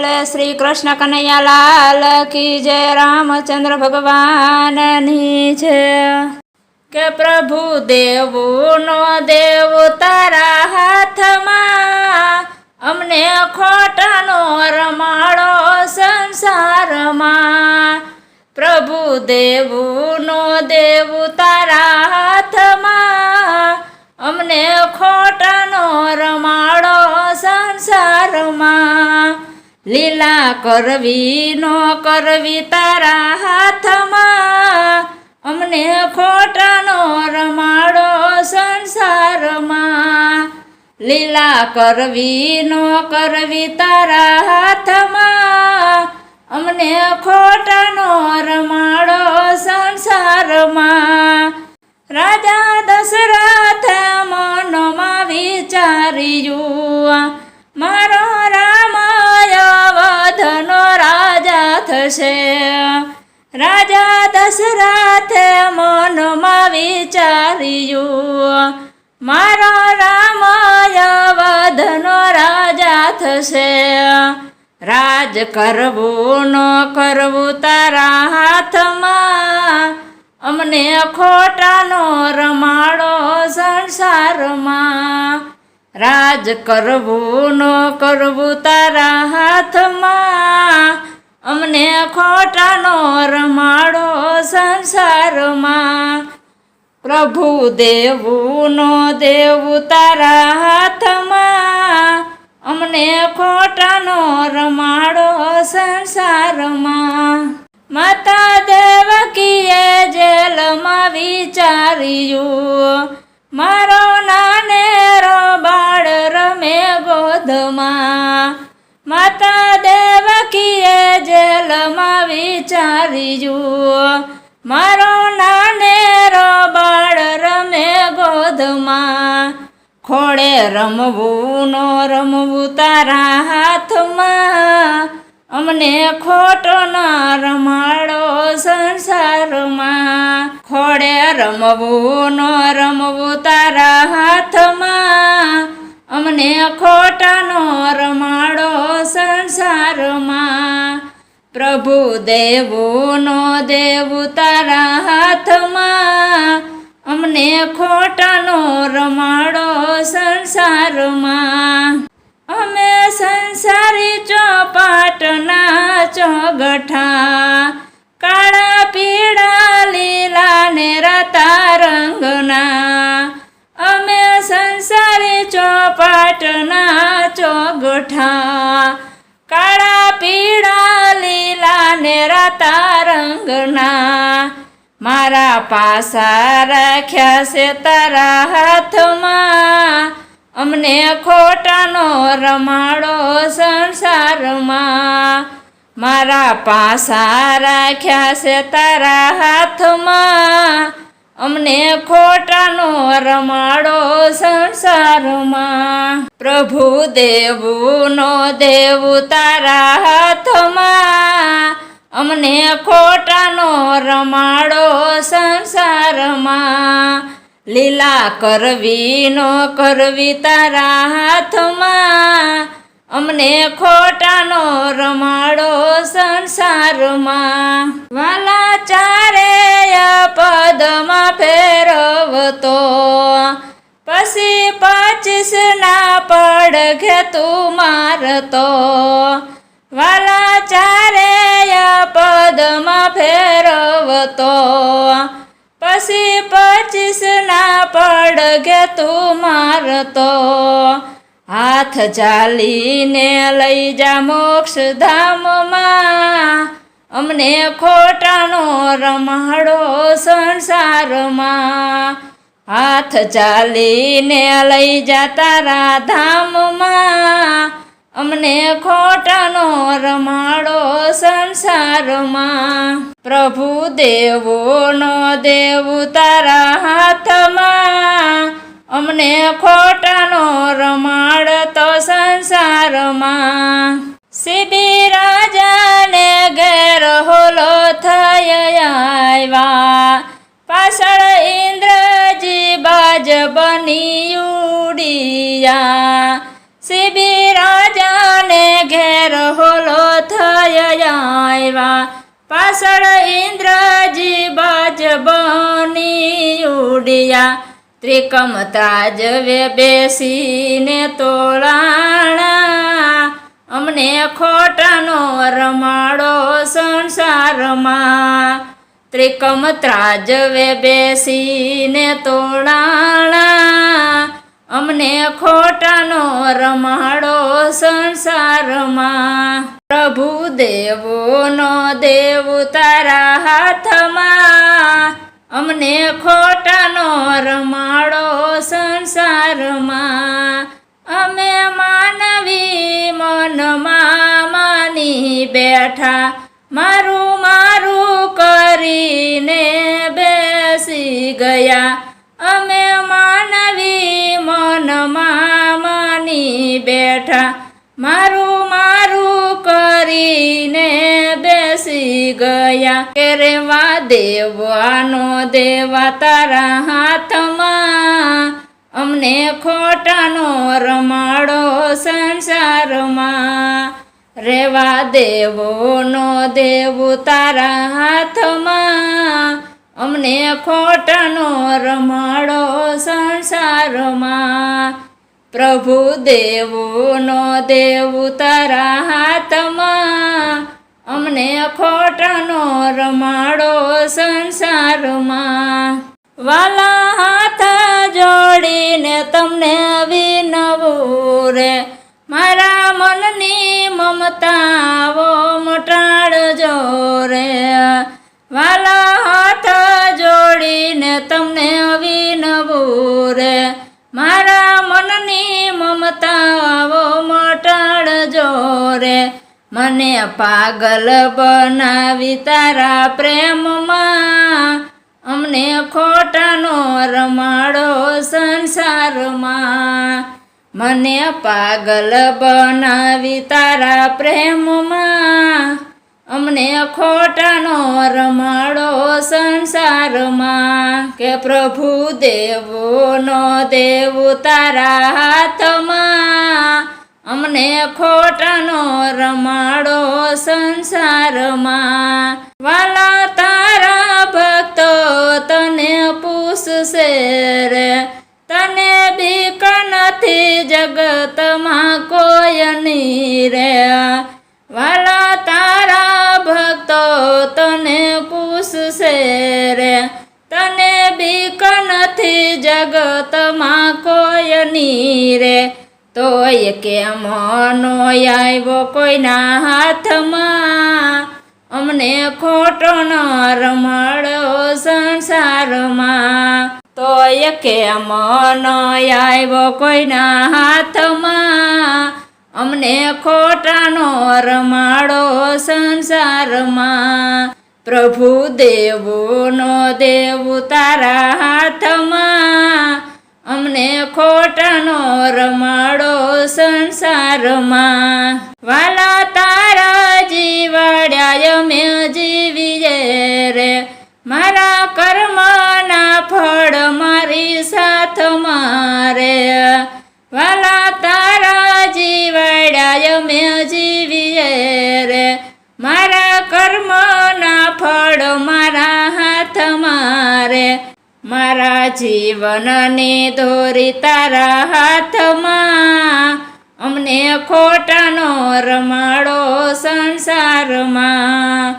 बोले श्री कृष्ण कन्हैया लाल की जय। रामचंद्र भगवान नी जय। के प्रभु देवो नो देव तारा हाथ में अमने खोटानो रमाड़ो संसार में। प्रभु देवो नो देव तारा हाथ में अमने खोटानो रमाड़ो संसार में। लीला करवी नो करवी तारा हाथ में अमने खोटानो रमाड़ो संसार में। लीला करवी नो करवी तारा हाथ में अमने खोटानो रमाड़ो संसार में। राजा दशरथ मनो में विचार्यु मारो राम अवधनो राजा थशे। राजा दशरथ मनो में विचार्यु मारो राम अवधनो राजा थशे। राज करवू न करवू तारा हाथ में अमने खोटानो रमाड़ो संसार में। राज करवू न करवू तारा हाथ में अमने खोटानो रमाड़ो संसार में। प्रभु देवू नो देवू तारा हाथ में अमने खोटानो रमाड़ो संसार में। माता देवकीए जेल में विचार्यु मारो नानेरो बाळ रमे गोद में। माता देवकीए जेल में विचार्यु मारो नानेरो बाळ रमे गोद में। खोड़े रमवू नो रमवू तारा हाथ में अमने खोटो न रमाड़ो संसार में। खोड़े रमवू नो रमवू तारा हाथ में अमने खोटा नो रमाड़ो संसार में। प्रभु देवू नो देवू तारा हाथ में अमने खोटानो रमाड़ो संसार में। अमे संसारी चौपाट नाचो गठा काळा पीड़ा लीला ने रता रंगना। अमे संसारी चौपाट नाचो गठा काळा पीड़ा लीला ने रता रंगना। मारा पासा राख्या से तारा हाथ में अमने खोटानो रमाड़ो संसार में। मारा पासा राख्या से तारा हाथ में अमने खोटानो रमाड़ो संसार में। प्रभु देवू नो देवू तारा हाथ में अमने खोटानो रमाड़ो संसार में। लीला करवी नो करवी तारा हाथ में अमने खोटानो रमाड़ो संसार में। वाला चारे पद में फेरवतो पसी 25 ना पड़घे तू मारतो। वाला चारे पद में फेरवतो पसी 25 ना पड़घे तू मारतो। हाथ जाली ने लई जा मोक्ष धाम में अमने खोटानो रमाड़ो संसार में। हाथ जाली ने लई जा तारा धाम में अमने खोटानो रमाड़ो संसार में। प्रभु देवो नो देवू तारा हाथ में अमने खोटानो रमाड़तो संसार में। सीबी राजा ने घेर होलो थई आव्या पाछळ इंद्रजी बाज बनी उड़िया। सीबी राजा ने घेर होलो આવ્યા પાછળ ઇન્દ્રજી બાજ બની ઉડ્યા ત્રિકમ ત્રાજવે બેસીને તોળાણા અમને ખોટાનો રમાડો સંસારમાં ત્રિકમ ત્રાજવે બેસીને તોળાણા અમને ખોટાનો રમાડો સંસારમાં પ્રભુ દેવોનો દેવ તારા હાથમાં અમને ખોટાનો રમાડો સંસારમાં અમે માનવી મનમાં માની બેઠા મારું મારું કરીને બેસી ગયા અમે માનવી મનમાં માની બેઠા મારું મારું કરીને બેસી ગયા કે રેવા દેવાનો દેવા તારા હાથમાં અમને ખોટાનો રમાડો સંસારમાં રેવા દેવોનો દેવ તારા હાથમાં અમને ખોટાનો રમાડો સંસારમાં પ્રભુ દેવોનો દેવ તારા હાથમાં અમને ખોટાનો રમાડો સંસારમાં વાલા હાથ જોડીને તમને વિનવું રે મારા મનની મમતાઓ મટાડજો રે વાલા હાથ જોડીને તમને વિનવું રે મારા મનની મમતાઓ મટાડજો રે મને પાગલ બનાવી તારા પ્રેમમાં અમને ખોટાનો રમાડો સંસારમાં મને પાગલ બનાવી તારા પ્રેમમાં અમને ખોટાનો રમાડો સંસારમાં કે પ્રભુ દેવોનો દેવ તારા હાથમાં અમને ખોટાનો રમાડો સંસારમાં વાલા તારા ભક્તો તને પૂછશે રે તને બીક નથી જગતમાં કોઈની રે વાલા તારા ભક્તો તને પૂછશે રે તને બીક નથી જગતમાં કોઈની રે તોય કેમ નો આવ્યો કોઈના હાથમાં અમને ખોટો ન રમાડો સંસારમાં તોય કેમ ન આવ્યો કોઈના હાથમાં અમને ખોટાનો રમાડો સંસારમાં પ્રભુ દેવોનો દેવ તારા હાથમાં અમને ખોટાનો રમાડો સંસારમાં વાલા તારા જીવાડ્યા અમે જીવીએ રે મારા કર્મના ફળ મારી સાથ મારે વાલા તારા જીવાડ્યા અમે જીવીએ રે મારા કર્મના ફળ મારા હાથ મારે મારા જીવનની દોરી તારા હાથમાં અમને ખોટાનો રમાડો સંસારમાં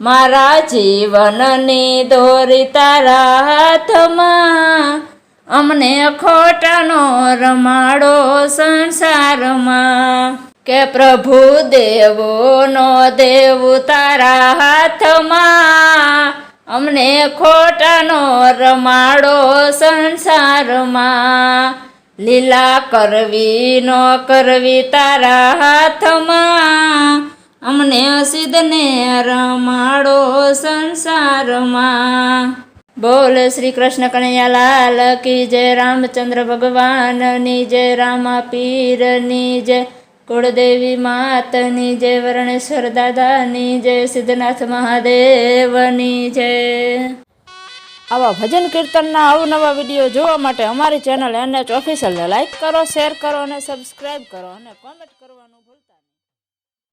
મારા જીવનની દોરી તારા હાથમાં અમને ખોટાનો રમાડો સંસારમાં કે પ્રભુ દેવોનો દેવ તારા હાથમાં અમને ખોટાનો રમાડો સંસારમાં લીલા કરવી ન કરવી તારા હાથમાં અમને સિદ્ધને રમાડો સંસારમાં બોલ શ્રી કૃષ્ણ કનૈયાલાલ કી જય રામચંદ્ર ભગવાનની જય રામા પીરની જય કુળદેવી માતની જય વર્ણેશ્વર દાદાની જય સિદ્ધનાથ મહાદેવની જય આવા ભજન કીર્તનના અવનવા વિડીયો જોવા માટે અમારી ચેનલ NH ઓફિશિયલને લાઈક કરો, શેર કરો અને સબસ્ક્રાઈબ કરો અને કોમેન્ટ કરવાનું